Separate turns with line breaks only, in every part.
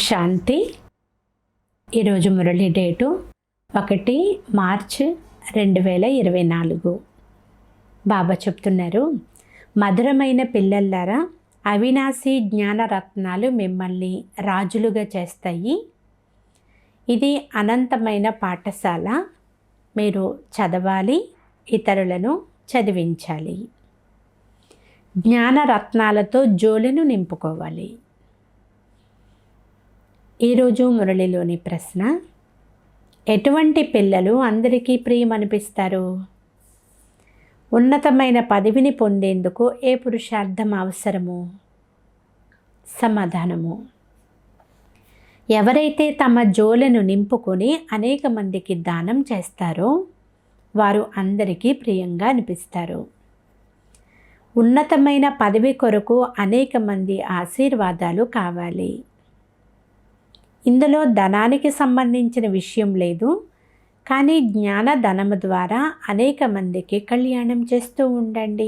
శాంతి. ఈరోజు Murali date 1 March 2024. బాబా చెప్తున్నారు, మధురమైన పిల్లల్లారా, అవినాశి జ్ఞానరత్నాలు మిమ్మల్ని రాజులుగా చేస్తాయి. ఇది అనంతమైన పాఠశాల. మీరు చదవాలి, ఇతరులను చదివించాలి. జ్ఞానరత్నాలతో జోలెను నింపుకోవాలి. ఈరోజు మురళిలోని ప్రశ్న, ఎటువంటి పిల్లలు అందరికీ ప్రియమనిపిస్తారు? ఉన్నతమైన పదవిని పొందేందుకు ఏ పురుషార్థం అవసరము? సమాధానము, ఎవరైతే తమ జోలెను నింపుకొని అనేక మందికి దానం చేస్తారో వారు అందరికీ ప్రియంగా అనిపిస్తారు. ఉన్నతమైన పదవి కొరకు అనేక మంది ఆశీర్వాదాలు కావాలి. ఇందులో ధనానికి సంబంధించిన విషయం లేదు, కానీ జ్ఞాన ధనము ద్వారా అనేక మందికి కళ్యాణం చేస్తూ ఉండండి.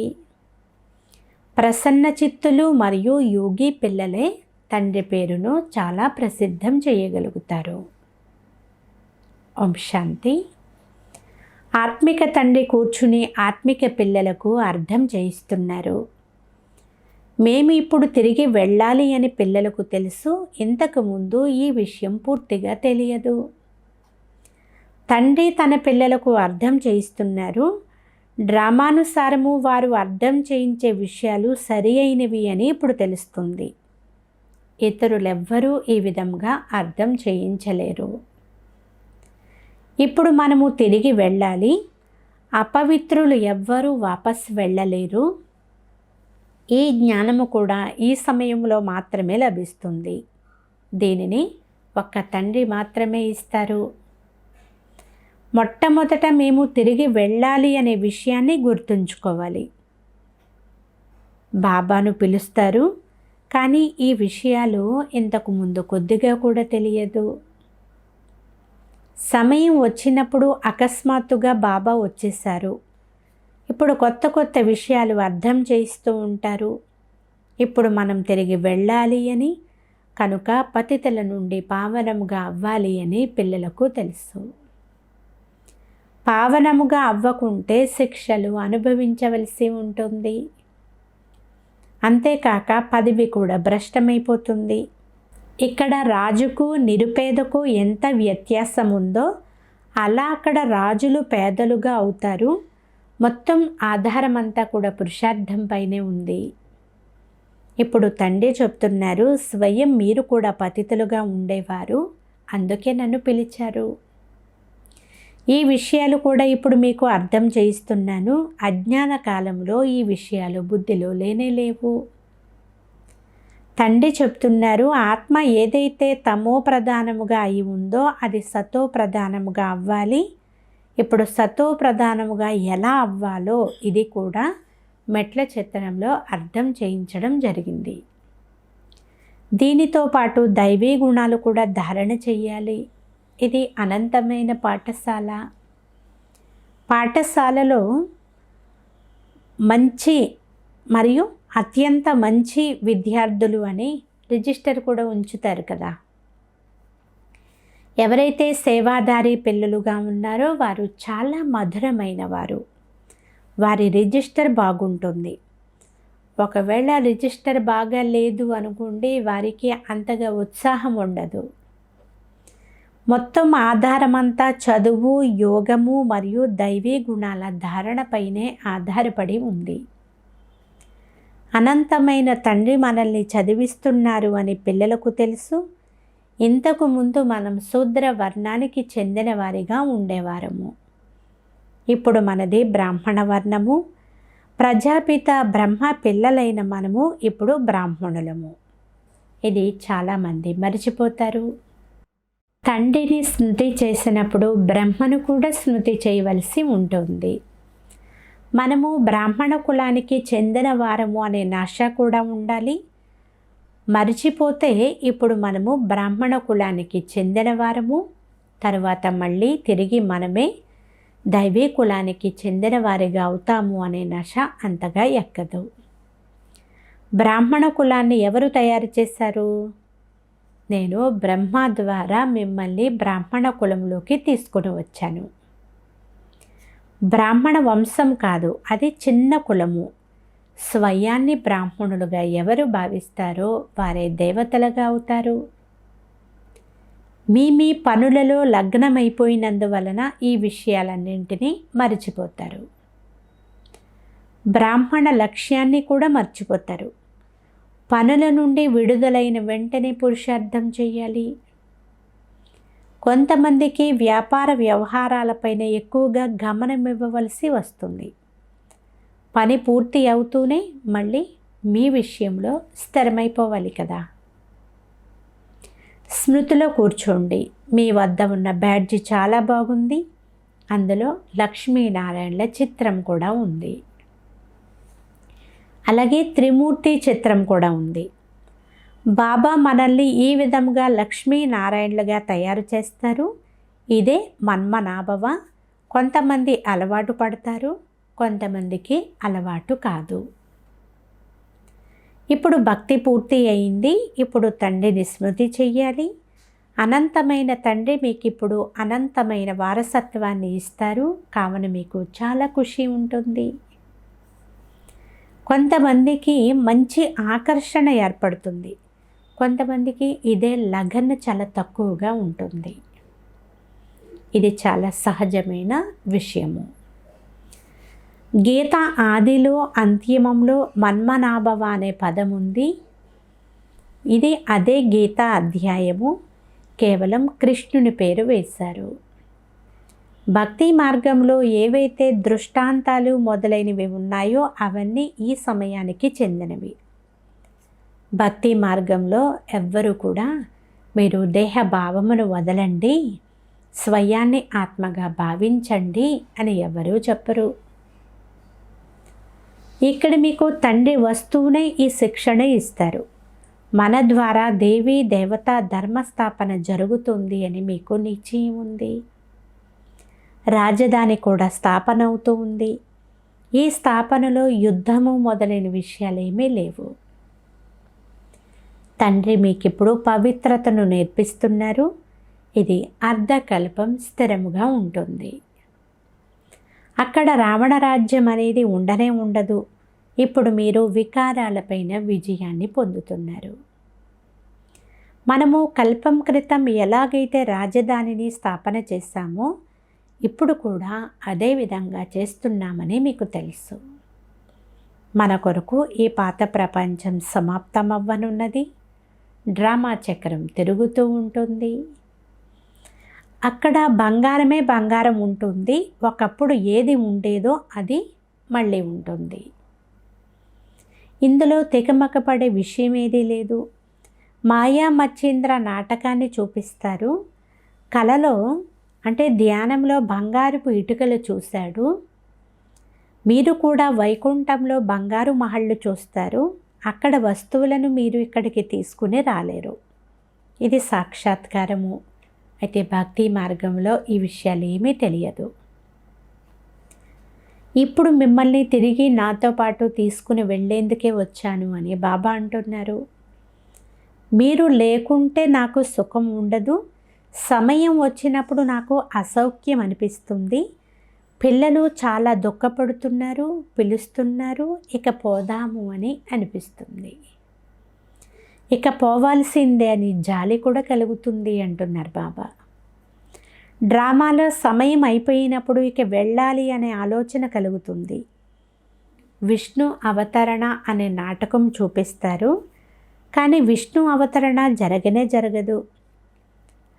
ప్రసన్న చిత్తులు మరియు యోగి పిల్లలే తండ్రి పేరును చాలా ప్రసిద్ధం చేయగలుగుతారు. ఓం శాంతి. ఆత్మిక తండ్రి కూర్చుని ఆత్మిక పిల్లలకు అర్థం చేయిస్తున్నారు. మేము ఇప్పుడు తిరిగి వెళ్ళాలి అని పిల్లలకు తెలుసు. ఇంతకుముందు ఈ విషయం పూర్తిగా తెలియదు. తండ్రి తన పిల్లలకు అర్థం చేయిస్తున్నారు. డ్రామానుసారము వారు అర్థం చేయించే విషయాలు సరి అయినవి అని ఇప్పుడు తెలుస్తుంది. ఇతరులెవ్వరూ ఈ విధంగా అర్థం చేయించలేరు. ఇప్పుడు మనము తిరిగి వెళ్ళాలి. అపవిత్రులు ఎవ్వరూ వాపస్ వెళ్ళలేరు. ఈ జ్ఞానము కూడా ఈ సమయంలో మాత్రమే లభిస్తుంది. దీనిని ఒక్క తండ్రి మాత్రమే ఇస్తారు. మొట్టమొదట మేము తిరిగి వెళ్ళాలి అనే విషయాన్ని గుర్తుంచుకోవాలి. బాబాను పిలుస్తారు, కానీ ఈ విషయాలు ఇంతకు ముందు కొద్దిగా కూడా తెలియదు. సమయం వచ్చినప్పుడు అకస్మాత్తుగా బాబా వచ్చేశారు. ఇప్పుడు కొత్త కొత్త విషయాలు అర్థం చేయిస్తూ ఉంటారు. ఇప్పుడు మనం తిరిగి వెళ్ళాలి అని, కనుక పతితుల నుండి పావనముగా అవ్వాలి అని పిల్లలకు తెలుసు. పావనముగా అవ్వకుంటే శిక్షలు అనుభవించవలసి ఉంటుంది. అంతేకాక పదవి కూడా భ్రష్టమైపోతుంది. ఇక్కడ రాజుకు నిరుపేదకు ఎంత వ్యత్యాసం ఉందో అలా అక్కడ రాజులు పేదలుగా అవుతారు. మొత్తం ఆధారం అంతా కూడా పురుషార్థం పైనే ఉంది. ఇప్పుడు తండ్రి చెప్తున్నారు, స్వయం మీరు కూడా పతితులుగా ఉండేవారు, అందుకే నన్ను పిలిచారు. ఈ విషయాలు కూడా ఇప్పుడు మీకు అర్థం చేయిస్తున్నాను. అజ్ఞాన కాలంలో ఈ విషయాలు బుద్ధిలో లేనేలేవు. తండ్రి చెప్తున్నారు, ఆత్మ ఏదైతే తమో ప్రధానముగా అయి ఉందో అది సతో ప్రధానముగా అవ్వాలి. ఇప్పుడు సతో ప్రధానముగా ఎలా అవ్వాలో ఇది కూడా మెట్ల చిత్రంలో అర్థం చేయించడం జరిగింది. దీనితో పాటు దైవీ గుణాలు కూడా ధారణ చెయ్యాలి. ఇది అనంతమైన పాఠశాల. పాఠశాలలో మంచి మరియు అత్యంత మంచి విద్యార్థులు అని రిజిస్టర్ కూడా ఉంచుతారు కదా. ఎవరైతే సేవాదారి పిల్లలుగా ఉన్నారో వారు చాలా మధురమైన వారు. వారి రిజిస్టర్ బాగుంటుంది. ఒకవేళ రిజిస్టర్ బాగా లేదు అనుకోండి, వారికి అంతగా ఉత్సాహం ఉండదు. మొత్తం ఆధారమంతా చదువు, యోగము మరియు దైవీ గుణాల ధారణపైనే ఆధారపడి ఉంది. అనంతమైన తండ్రి మనల్ని చదివిస్తున్నారు అని పిల్లలకు తెలుసు. ఇంతకు ముందు మనం శూద్ర వర్ణానికి చెందిన వారిగా ఉండేవారము. ఇప్పుడు మనది బ్రాహ్మణ వర్ణము. ప్రజాపిత బ్రహ్మ పిల్లలైన మనము ఇప్పుడు బ్రాహ్మణులము. ఇది చాలామంది మర్చిపోతారు. తండ్రిని స్మృతి చేసినప్పుడు బ్రహ్మను కూడా స్మృతి చేయవలసి ఉంటుంది. మనము బ్రాహ్మణ కులానికి చెందిన వారము అనే నాశ కూడా ఉండాలి. మర్చిపోతే ఇప్పుడు మనము బ్రాహ్మణ కులానికి చెందిన వారము, తర్వాత మళ్ళీ తిరిగి మనమే దైవీ కులానికి చెందిన వారిగా అవుతాము అనే నశ అంతగా ఎక్కదు. బ్రాహ్మణ కులాన్ని ఎవరు తయారు చేశారు? నేను బ్రహ్మ ద్వారా మిమ్మల్ని బ్రాహ్మణ కులంలోకి తీసుకొని వచ్చాను. బ్రాహ్మణ వంశం కాదు, అది చిన్న కులము. స్వయాన్ని బ్రాహ్మణులుగా ఎవరు భావిస్తారో వారే దేవతలుగా అవుతారు. మీ పనులలో లగ్నమైపోయినందువలన ఈ విషయాలన్నింటినీ మర్చిపోతారు. బ్రాహ్మణ లక్ష్యాన్ని కూడా మర్చిపోతారు. పనుల నుండి విడుదలైన వెంటనే పురుషార్థం చేయాలి. కొంతమందికి వ్యాపార వ్యవహారాలపైన ఎక్కువగా గమనం ఇవ్వవలసి వస్తుంది. పని పూర్తి అవుతూనే మళ్ళీ మీ విషయంలో స్థిరమైపోవాలి కదా. స్మృతిలో కూర్చోండి. మీ వద్ద ఉన్న బ్యాడ్జి చాలా బాగుంది. అందులో లక్ష్మీనారాయణల చిత్రం కూడా ఉంది. అలాగే త్రిమూర్తి చిత్రం కూడా ఉంది. బాబా మనల్ని ఈ విధంగా లక్ష్మీనారాయణలుగా తయారు చేస్తారు. ఇదే మన్మనాభవ. కొంతమంది అలవాటు పడతారు, కొంతమందికి అలవాటు కాదు. ఇప్పుడు భక్తి పూర్తి అయింది. ఇప్పుడు తండ్రిని స్మృతి చెయ్యాలి. అనంతమైన తండ్రి మీకు ఇప్పుడు అనంతమైన వారసత్వాన్ని ఇస్తారు. కావున మీకు చాలా ఖుషి ఉంటుంది. కొంతమందికి మంచి ఆకర్షణ ఏర్పడుతుంది, కొంతమందికి ఇదే లగన్ చాలా తక్కువగా ఉంటుంది. ఇది చాలా సహజమైన విషయము. గీత ఆదిలో అంతిమంలో మన్మనాభవ అనే పదం ఉంది. ఇది అదే గీత అధ్యాయము. కేవలం కృష్ణుని పేరు వేశారు. భక్తి మార్గంలో ఏవైతే దృష్టాంతాలు మొదలైనవి ఉన్నాయో అవన్నీ ఈ సమయానికి చెందినవి. భక్తి మార్గంలో ఎవ్వరూ కూడా మీరు దేహ భావమును వదలండి, స్వయాన్ని ఆత్మగా భావించండి అని ఎవరూ చెప్పరు. ఇక్కడ మీకు తండ్రి వస్తువునే ఈ శిక్షణ ఇస్తారు. మన ద్వారా దేవీ దేవతా ధర్మస్థాపన జరుగుతుంది అని మీకు నిశ్చయం ఉంది. రాజధాని కూడా స్థాపన అవుతూ ఉంది. ఈ స్థాపనలో యుద్ధము మొదలైన విషయాలు ఏమీ లేవు. తండ్రి మీకు ఇప్పుడు పవిత్రతను నేర్పిస్తున్నారు. ఇది అర్ధకల్పం స్థిరముగా ఉంటుంది. అక్కడ రావణ రాజ్యం అనేది ఉండనే ఉండదు. ఇప్పుడు మీరు వికారాలపైన విజయాన్ని పొందుతున్నారు. మనము కల్పం క్రితం ఎలాగైతే రాజధానిని స్థాపన చేశామో ఇప్పుడు కూడా అదే విధంగా చేస్తున్నామని మీకు తెలుసు. మన కొరకు ఈ పాత ప్రపంచం సమాప్తమవ్వనున్నది. డ్రామా చక్రం తిరుగుతూ ఉంటుంది. అక్కడ బంగారమే బంగారం ఉంటుంది. ఒకప్పుడు ఏది ఉండేదో అది మళ్ళీ ఉంటుంది. ఇందులో తికమకపడే విషయం ఏదీ లేదు. మాయా మచ్చింద్ర నాటకాన్ని చూపిస్తారు. కలలో అంటే ధ్యానంలో బంగారుపు ఇటుకలు చూశాడు. మీరు కూడా వైకుంఠంలో బంగారు మహళ్ళు చూస్తారు. అక్కడ వస్తువులను మీరు ఇక్కడికి తీసుకుని రాలేరు. ఇది సాక్షాత్కారము. అయితే భక్తి మార్గంలో ఈ విషయాలు ఏమీ తెలియదు. ఇప్పుడు మిమ్మల్ని తిరిగి నాతో పాటు తీసుకుని వెళ్ళేందుకే వచ్చాను అని బాబా అంటున్నారు. మీరు లేకుంటే నాకు సుఖం ఉండదు. సమయం వచ్చినప్పుడు నాకు అసౌఖ్యం అనిపిస్తుంది. పిల్లలు చాలా దుఃఖపడుతున్నారు, పిలుస్తున్నారు, ఇక పోదాము అని అనిపిస్తుంది. ఇక పోవాల్సిందే అని జాలి కూడా కలుగుతుంది అంటున్నారు బాబా. డ్రామాలో సమయం అయిపోయినప్పుడు ఇక వెళ్ళాలి అనే ఆలోచన కలుగుతుంది. విష్ణు అవతరణ అనే నాటకం చూపిస్తారు, కానీ విష్ణు అవతరణ జరగనే జరగదు.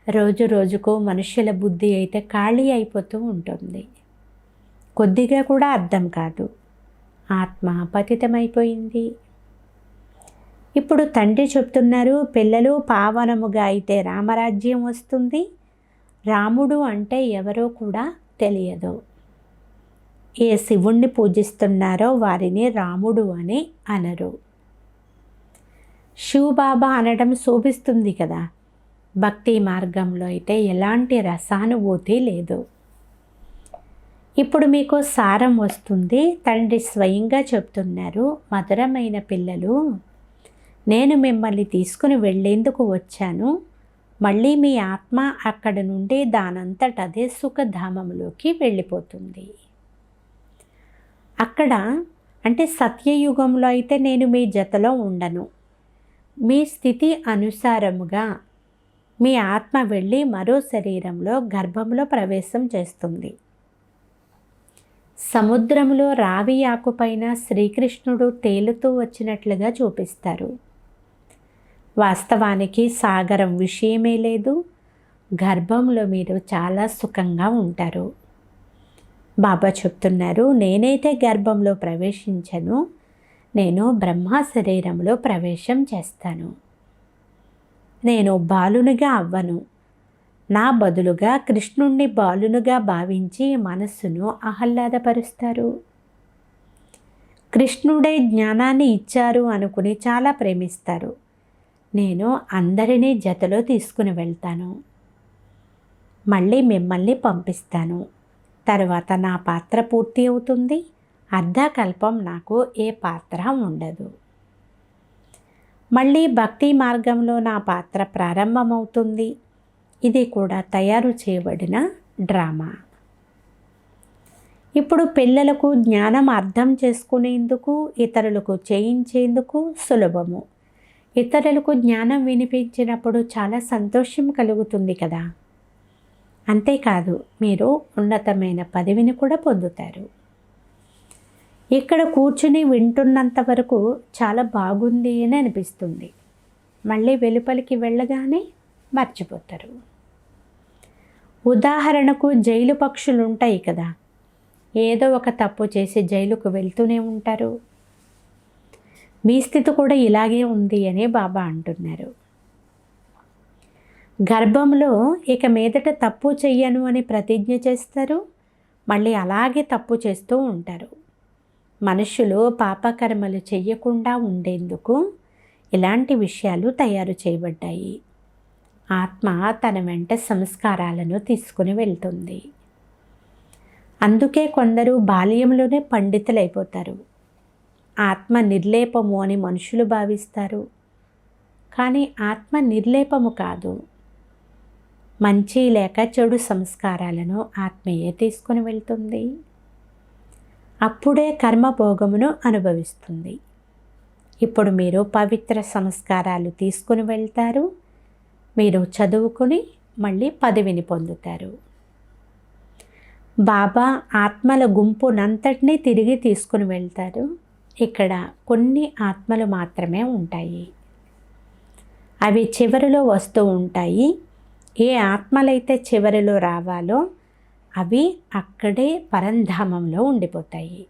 రోజు రోజుకు మనుష్యుల బుద్ధి అయితే ఖాళీ అయిపోతూ ఉంటుంది. కొద్దిగా కూడా అర్థం కాదు. ఆత్మ పతితమైపోయింది. ఇప్పుడు తండ్రి చెప్తున్నారు, పిల్లలు పావనముగా అయితే రామరాజ్యం వస్తుంది. రాముడు అంటే ఎవరో కూడా తెలియదు. ఏ శివుణ్ణి పూజిస్తున్నారో వారిని రాముడు అని అనరు. శివబాబా అనడం శోభిస్తుంది కదా. భక్తి మార్గంలో అయితే ఎలాంటి రసానుభూతి లేదు. ఇప్పుడు మీకు సారం వస్తుంది. తండ్రి స్వయంగా చెప్తున్నారు, మధురమైన పిల్లలు, నేను మిమ్మల్ని తీసుకుని వెళ్ళేందుకు వచ్చాను. మళ్ళీ మీ ఆత్మ అక్కడ నుండి దానంతట అదే సుఖధామంలోకి వెళ్ళిపోతుంది. అక్కడ అంటే సత్యయుగంలో అయితే నేను మీ జతలో ఉండను. మీ స్థితి అనుసారముగా మీ ఆత్మ వెళ్ళి మరో శరీరంలో గర్భంలో ప్రవేశం చేస్తుంది. సముద్రంలో రావి ఆకుపైన శ్రీకృష్ణుడు తేలుతూ వచ్చినట్లుగా చూపిస్తారు. వాస్తవానికి సాగరం విషయమే లేదు. గర్భంలో మీరు చాలా సుఖంగా ఉంటారు. బాబా చెప్తున్నారు, నేనైతే గర్భంలో ప్రవేశించను, నేను బ్రహ్మ శరీరంలో ప్రవేశం చేస్తాను. నేను బాలునిగా అవ్వను. నా బదులుగా కృష్ణుణ్ణి బాలునుగా భావించి మనస్సును ఆహ్లాదపరుస్తారు. కృష్ణుడే జ్ఞానాన్ని ఇచ్చారు అనుకుని చాలా ప్రేమిస్తారు. నేను అందరినీ జతలో తీసుకుని వెళ్తాను. మళ్ళీ మిమ్మల్ని పంపిస్తాను. తర్వాత నా పాత్ర పూర్తి అవుతుంది. అర్ధకల్పం నాకు ఏ పాత్ర ఉండదు. మళ్ళీ భక్తి మార్గంలో నా పాత్ర ప్రారంభమవుతుంది. ఇది కూడా తయారు చేయబడిన డ్రామా. ఇప్పుడు పిల్లలకు జ్ఞానం అర్థం చేసుకునేందుకు, ఇతరులకు చేయించేందుకు సులభము. ఇతరులకు జ్ఞానం వినిపించినప్పుడు చాలా సంతోషం కలుగుతుంది కదా. అంతేకాదు, మీరు ఉన్నతమైన పదవిని కూడా పొందుతారు. ఇక్కడ కూర్చుని వింటున్నంత వరకు చాలా బాగుంది అని అనిపిస్తుంది. మళ్ళీ వెలుపలికి వెళ్ళగానే మర్చిపోతారు. ఉదాహరణకు జైలు పక్షులు ఉంటాయి కదా, ఏదో ఒక తప్పు చేసి జైలుకు వెళ్తూనే ఉంటారు. మీ స్థితి కూడా ఇలాగే ఉంది అని బాబా అంటున్నారు. గర్భంలో ఇక మీదట తప్పు చెయ్యను అని ప్రతిజ్ఞ చేస్తారు. మళ్ళీ అలాగే తప్పు చేస్తూ ఉంటారు. మనుషులు పాపకర్మలు చెయ్యకుండా ఉండేందుకు ఇలాంటి విషయాలు తయారు చేయబడ్డాయి. ఆత్మ తన వెంట సంస్కారాలను తీసుకుని వెళ్తుంది. అందుకే కొందరు బాల్యంలోనే పండితులైపోతారు. ఆత్మ నిర్లేపము అని మనుషులు భావిస్తారు. కానీ ఆత్మ నిర్లేపము కాదు. మంచి లేక చెడు సంస్కారాలను ఆత్మయే తీసుకుని వెళ్తుంది. అప్పుడే కర్మభోగమును అనుభవిస్తుంది. ఇప్పుడు మీరు పవిత్ర సంస్కారాలు తీసుకుని వెళ్తారు. మీరు చదువుకుని మళ్ళీ పదవిని పొందుతారు. బాబా ఆత్మల గుంపునంతటినీ తిరిగి తీసుకుని వెళ్తారు. ఇక్కడ కొన్ని ఆత్మలు మాత్రమే ఉంటాయి. అవి చివరిలో వస్తూ ఉంటాయి. ఏ ఆత్మలైతే చివరిలో రావాలో అవి అక్కడే పరంధామంలో ఉండిపోతాయి.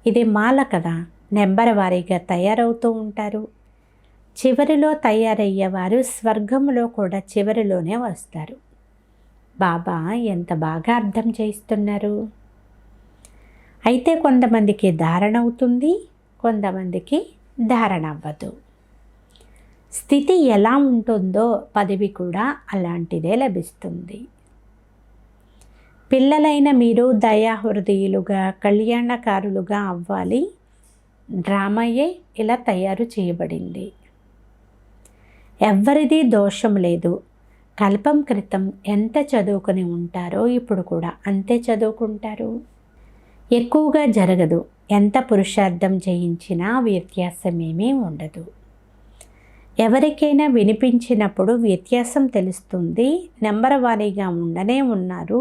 ఇది మాల కదా, నెంబర్ వారీగా తయారవుతూ ఉంటారు. చివరిలో తయారయ్యేవారు స్వర్గంలో కూడా చివరిలోనే వస్తారు. బాబా ఎంత బాగా అర్థం చేయిస్తున్నారు. అయితే కొంతమందికి ధారణ అవుతుంది, కొంతమందికి ధారణ అవ్వదు. స్థితి ఎలా ఉంటుందో పదవి కూడా అలాంటిదే లభిస్తుంది. పిల్లలైన మీరు దయాహృదయులుగా, కళ్యాణకారులుగా అవ్వాలి. డ్రామాయే ఇలా తయారు చేయబడింది. ఎవ్వరిది దోషం లేదు. కల్పం క్రితం ఎంత చదువుకుని ఉంటారో ఇప్పుడు కూడా అంతే చదువుకుంటారు. ఎక్కువగా జరగదు. ఎంత పురుషార్థం చేయించినా వ్యత్యాసమేమీ ఉండదు. ఎవరికైనా వినిపించినప్పుడు వ్యత్యాసం తెలుస్తుంది. నెంబర్ వారీగా ఉండనే ఉన్నారు.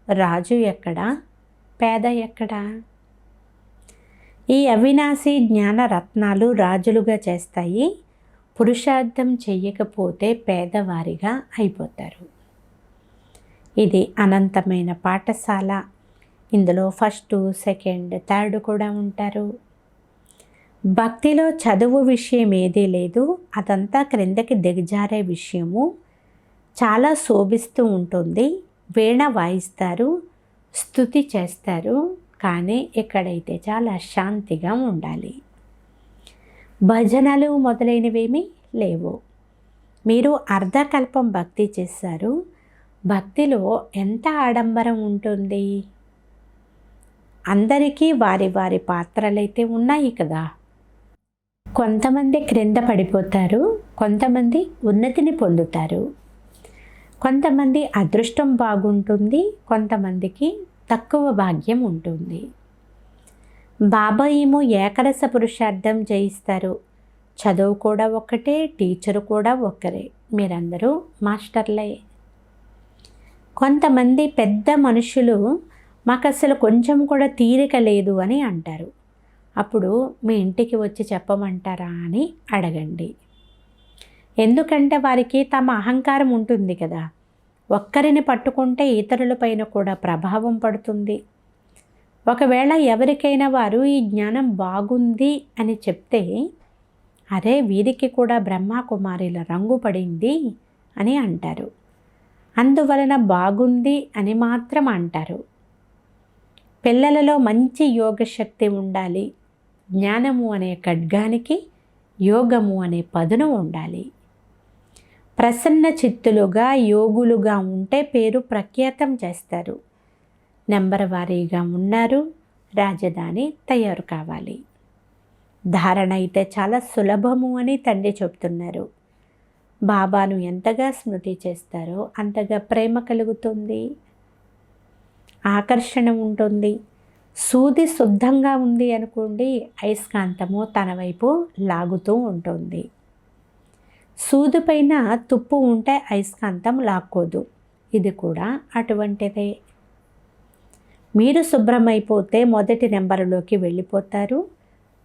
రాజు ఎక్కడా, పేద ఎక్కడా? ఈ అవినాశి జ్ఞాన రత్నాలు రాజులుగా చేస్తాయి. పురుషార్థం చెయ్యకపోతే పేదవారిగా అయిపోతారు. ఇది అనంతమైన పాఠశాల. ఇందులో ఫస్ట్, సెకండ్, థర్డ్ కూడా ఉంటారు. భక్తిలో చదువు విషయం ఏదీ లేదు. అదంతా క్రిందకి దిగజారే విషయము. చాలా శోభిస్తూ ఉంటుంది. వీణ వాయిస్తారు, స్తుతి చేస్తారు. కానీ ఇక్కడైతే చాలా శాంతిగా ఉండాలి. భజనలు మొదలైనవేమీ లేవు. మీరు అర్ధకల్పం భక్తి చేశారు. భక్తిలో ఎంత ఆడంబరం ఉంటుంది. అందరికీ వారి వారి పాత్రలైతే ఉన్నాయి కదా. కొంతమంది క్రింద పడిపోతారు, కొంతమంది ఉన్నతిని పొందుతారు. కొంతమంది అదృష్టం బాగుంటుంది, కొంతమందికి తక్కువ భాగ్యం ఉంటుంది. బాబా ఏమో ఏకరస పురుషార్థం చేయిస్తారు. చదువు కూడా ఒక్కటే, టీచరు కూడా ఒక్కరే, మీరందరూ మాస్టర్లే. కొంతమంది పెద్ద మనుషులు మాకు అసలు కొంచెం కూడా తీరిక లేదు అని అంటారు. అప్పుడు మీ ఇంటికి వచ్చి చెప్పమంటారా అని అడగండి. ఎందుకంటే వారికి తమ అహంకారం ఉంటుంది కదా. ఒక్కరిని పట్టుకుంటే ఇతరులపైన కూడా ప్రభావం పడుతుంది. ఒకవేళ ఎవరికైనా వారు ఈ జ్ఞానం బాగుంది అని చెప్తే, అరే వీరికి కూడా బ్రహ్మకుమారిల రంగు పడింది అని అంటారు. అందువలన బాగుంది అని మాత్రం అంటారు. పిల్లలలో మంచి యోగశక్తి ఉండాలి. జ్ఞానము అనే ఖడ్గానికి యోగము అనే పదును ఉండాలి. ప్రసన్న చిత్తులుగా యోగులుగా ఉంటే పేరు ప్రఖ్యాతం చేస్తారు. నెంబర్ వారీగా ఉన్నారు, రాజధాని తయారు కావాలి. ధారణ అయితే చాలా సులభము అని తండ్రి చెప్తున్నారు. బాబాను ఎంతగా స్మృతి చేస్తారో అంతగా ప్రేమ కలుగుతుంది, ఆకర్షణ ఉంటుంది. సూది శుద్ధంగా ఉంది అనుకోండి, అయస్కాంతము తన వైపు లాగుతూ ఉంటుంది. సూది పైన తుప్పు ఉంటే అయస్కాంతం లాక్కోదు. ఇది కూడా అటువంటిదే. మీరు శుభ్రమైపోతే మొదటి నెంబరులోకి వెళ్ళిపోతారు.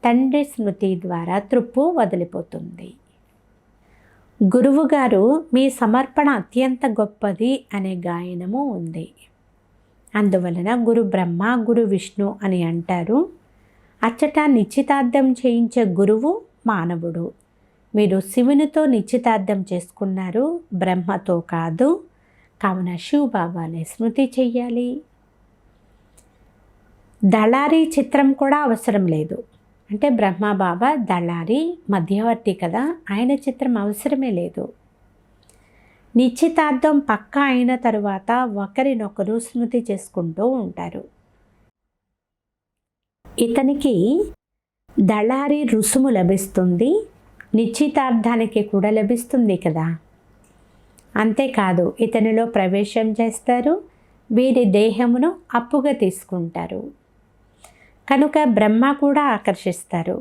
తండ్రి స్మృతి ద్వారా తుప్పు వదిలిపోతుంది. గురువుగారు మీ సమర్పణ అత్యంత గొప్పది అనే గాయనము ఉంది. అందువలన గురు బ్రహ్మ, గురు విష్ణు అని అంటారు. అచ్చట నిశ్చితార్థం చేయించే గురువు మానవుడు. మీరు శివునితో నిశ్చితార్థం చేసుకున్నారు, బ్రహ్మతో కాదు. కావున శివబాబానే స్మృతి చెయ్యాలి. దళారీ చిత్రం కూడా అవసరం లేదు. అంటే బ్రహ్మబాబా దళారీ మధ్యవర్తి కదా, ఆయన చిత్రం అవసరమే లేదు. నిశ్చితార్థం పక్కా అయిన తరువాత ఒకరినొకరు స్మృతి చేసుకుంటూ ఉంటారు. ఇతనికి దళారీ రుసుము లభిస్తుంది, నిశ్చితార్థానికి కూడా లభిస్తుంది కదా. అంతేకాదు ఇతనిలో ప్రవేశం చేస్తారు, వీరి దేహమును అప్పుగా తీసుకుంటారు. కనుక బ్రహ్మ కూడా ఆకర్షిస్తారు.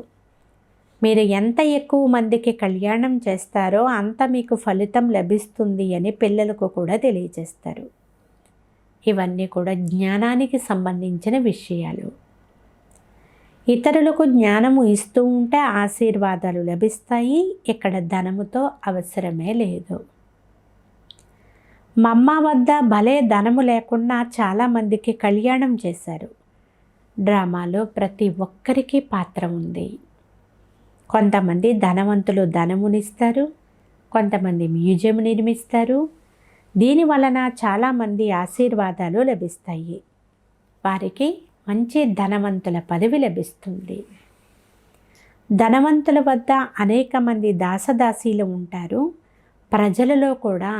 మీరు ఎంత ఎక్కువ మందికి కళ్యాణం చేస్తారో అంత మీకు ఫలితం లభిస్తుంది అని పిల్లలకు కూడా తెలియజేస్తారు. ఇవన్నీ కూడా జ్ఞానానికి సంబంధించిన విషయాలు. ఇతరులకు జ్ఞానము ఇస్తూ ఉంటే ఆశీర్వాదాలు లభిస్తాయి. ఇక్కడ ధనముతో అవసరమే లేదు. మమ్మ వద్ద భలే ధనము లేకున్నా చాలామందికి కళ్యాణం చేశారు. డ్రామాలో ప్రతి ఒక్కరికి పాత్ర ఉంది. కొంతమంది ధనవంతులు ధనమునిస్తారు, కొంతమంది మ్యూజియం నిర్మిస్తారు. దీని వలన చాలామంది ఆశీర్వాదాలు లభిస్తాయి. వారికి మంచి ధనవంతుల పదవి లభిస్తుంది. ధనవంతుల వద్ద అనేక మంది దాసదాసీలు ఉంటారు. ప్రజలలో కూడా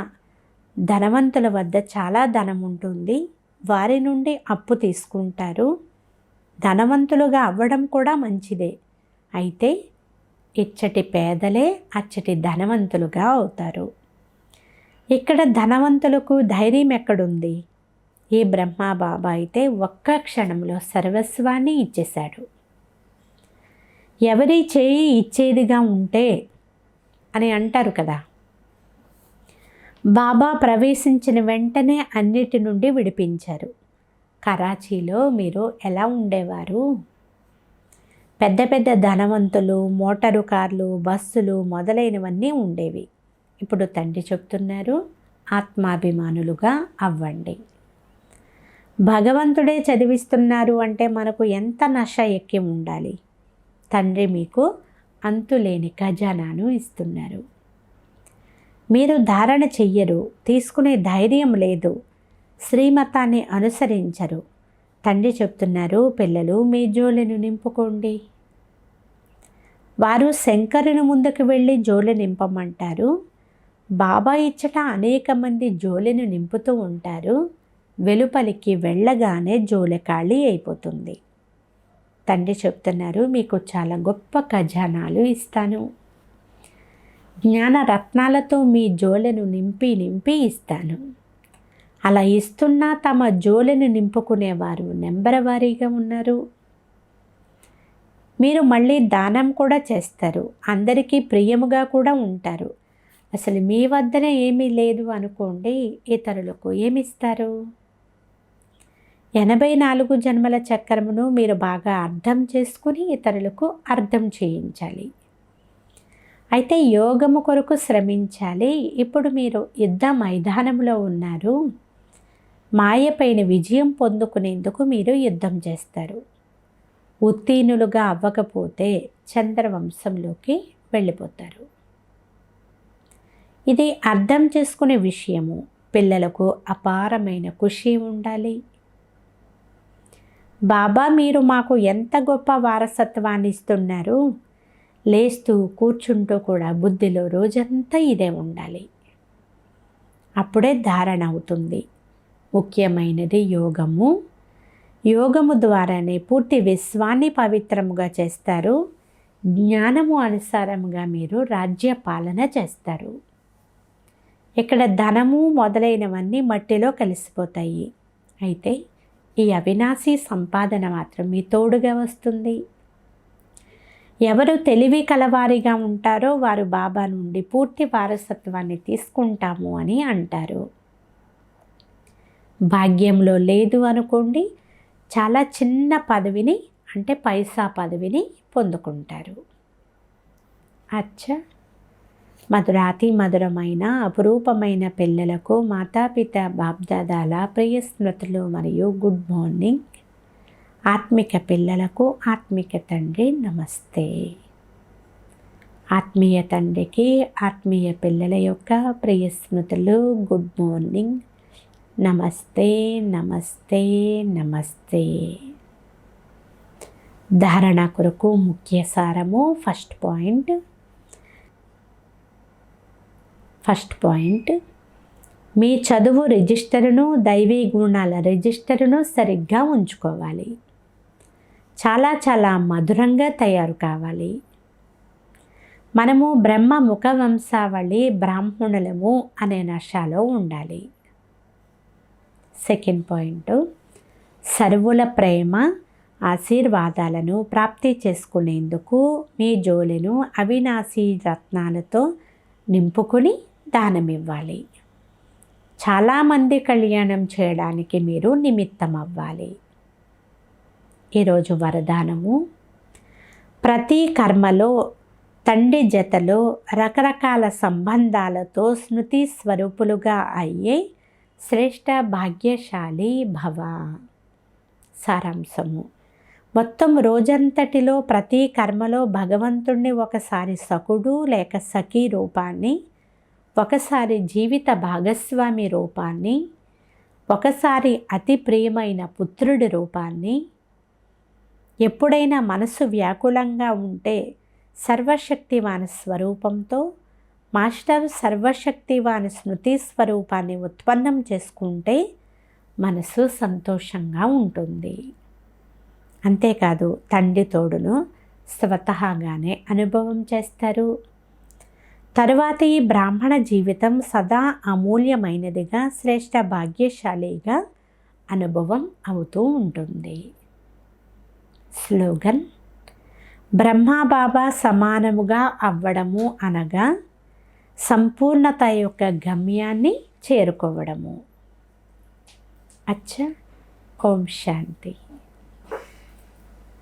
ధనవంతుల వద్ద చాలా ధనం ఉంటుంది. వారి నుండి అప్పు తీసుకుంటారు. ధనవంతులుగా అవ్వడం కూడా మంచిదే. అయితే ఇచ్చటి పేదలే అచ్చటి ధనవంతులుగా అవుతారు. ఇక్కడ ధనవంతులకు ధైర్యం ఎక్కడుంది? ఈ బ్రహ్మబాబా అయితే ఒక్క క్షణంలో సర్వస్వాన్ని ఇచ్చేశాడు. ఎవరి చేయి ఇచ్చేదిగా ఉంటే అని అంటారు కదా. బాబా ప్రవేశించిన వెంటనే అన్నిటి నుండి విడిపించారు. కరాచీలో మీరు ఎలా ఉండేవారు? పెద్ద పెద్ద ధనవంతులు, మోటారు కార్లు, బస్సులు మొదలైనవన్నీ ఉండేవి. ఇప్పుడు తండ్రి చెప్తున్నారు, ఆత్మాభిమానులుగా అవ్వండి. భగవంతుడే చదివిస్తున్నారు అంటే మనకు ఎంత నష ఎక్కి ఉండాలి. తండ్రి మీకు అంతులేని ఖజానాను ఇస్తున్నారు. మీరు ధారణ చెయ్యరు, తీసుకునే ధైర్యం లేదు, శ్రీమతాన్ని అనుసరించరు. తండ్రి చెప్తున్నారు, పిల్లలు మీ జోలెను నింపుకోండి. వారు శంకరుని ముందుకు వెళ్ళి జోలె నింపమంటారు. బాబా ఇచ్చట అనేక మంది జోలెను నింపుతూ ఉంటారు. వెలుపలికి వెళ్ళగానే జోలె ఖాళీ అయిపోతుంది. తండ్రి చెప్తున్నారు, మీకు చాలా గొప్ప ఖజానాలు ఇస్తాను, జ్ఞాన రత్నాలతో మీ జోలెను నింపి నింపి ఇస్తాను. అలా ఇస్తున్నా తమ జోలెను నింపుకునేవారు నెంబరవారీగా ఉన్నారు. మీరు మళ్ళీ దానం కూడా చేస్తారు, అందరికీ ప్రియముగా కూడా ఉంటారు. అసలు మీ వద్దనే ఏమీ లేదు అనుకోండి, ఇతరులకు ఏమిస్తారు? 84 జన్మల చక్రమును మీరు బాగా అర్థం చేసుకుని ఇతరులకు అర్థం చేయించాలి. అయితే యోగము కొరకు శ్రమించాలి. ఇప్పుడు మీరు యుద్ధ మైదానంలో ఉన్నారు. మాయపైన విజయం పొందుకునేందుకు మీరు యుద్ధం చేస్తారు. ఉత్తీర్ణులుగా అవ్వకపోతే చంద్రవంశంలోకి వెళ్ళిపోతారు. ఇది అర్థం చేసుకునే విషయము. పిల్లలకు అపారమైన ఖుషి ఉండాలి. బాబా, మీరు మాకు ఎంత గొప్ప వారసత్వాన్ని ఇస్తున్నారు. లేస్తూ కూర్చుంటూ కూడా బుద్ధిలో రోజంతా ఇదే ఉండాలి. అప్పుడే ధారణ అవుతుంది. ముఖ్యమైనది యోగము. యోగము ద్వారానే పూర్తి విశ్వాన్ని పవిత్రముగా చేస్తారు. జ్ఞానము అనుసారముగా మీరు రాజ్య పాలన చేస్తారు. ఇక్కడ ధనము మొదలైనవన్నీ మట్టిలో కలిసిపోతాయి. అయితే ఈ అవినాశీ సంపాదన మాత్రం మీ తోడుగా వస్తుంది. ఎవరు తెలివి కలవారిగా ఉంటారో వారు బాబా నుండి పూర్తి వారసత్వాన్ని తీసుకుంటాము అని అంటారు. భాగ్యంలో లేదు అనుకోండి, చాలా చిన్న పదవిని అంటే పైసా పదవిని పొందుకుంటారు. అచ్చా, మధురాతి మధురమైన అపురూపమైన పిల్లలకు మాతాపిత బాప్దాదాల ప్రియ స్మృతులు మరియు గుడ్ మార్నింగ్. ఆత్మిక పిల్లలకు ఆత్మిక తండ్రి నమస్తే. ఆత్మీయ తండ్రికి ఆత్మీయ పిల్లల యొక్క ప్రియ స్మృతులు గుడ్ మార్నింగ్. నమస్తే నమస్తే నమస్తే. ధారణ కొరకు ముఖ్య సారము. ఫస్ట్ పాయింట్, మీ చదువు రిజిస్టరును, దైవీ గుణాల రిజిస్టరును సరిగ్గా ఉంచుకోవాలి. చాలా చాలా మధురంగా తయారు కావాలి. మనము బ్రహ్మ ముఖ వంశావళి బ్రాహ్మణులము అనే నషాలో ఉండాలి. సెకండ్ పాయింట్, సర్వుల ప్రేమ ఆశీర్వాదాలను ప్రాప్తి చేసుకునేందుకు మీ జోలెను అవినాశీ రత్నాలతో నింపుకొని దానమివ్వాలి. చాలామంది కళ్యాణం చేయడానికి మీరు నిమిత్తం అవ్వాలి. ఈరోజు వరదానము, ప్రతి కర్మలో తండ్రి జతలో రకరకాల సంబంధాలతో స్మృతి స్వరూపులుగా అయ్యే శ్రేష్ఠ భాగ్యశాలి భవ. సారాంశము, మొత్తం రోజంతటిలో ప్రతి కర్మలో భగవంతుణ్ణి ఒకసారి సకుడు లేక సఖీ రూపాన్ని, ఒకసారి జీవిత భాగస్వామి రూపాన్ని, ఒకసారి అతి ప్రియమైన పుత్రుడి రూపాన్ని, ఎప్పుడైనా మనసు వ్యాకులంగా ఉంటే సర్వశక్తివాన స్వరూపంతో మాస్టర్ సర్వశక్తివాని స్మృతి స్వరూపాన్ని ఉత్పన్నం చేసుకుంటే మనసు సంతోషంగా ఉంటుంది. అంతేకాదు తండ్రి తోడును స్వతహాగానే అనుభవం చేస్తారు. తరువాత ఈ బ్రాహ్మణ జీవితం సదా అమూల్యమైనదిగా శ్రేష్ఠ భాగ్యశాలిగా అనుభవం అవుతూ ఉంటుంది. స్లోగన్, బ్రహ్మాబాబా సమానముగా అవ్వడము అనగా సంపూర్ణత యొక్క గమ్యాన్ని చేరుకోవడము. అచ్చా, ఓం శాంతి.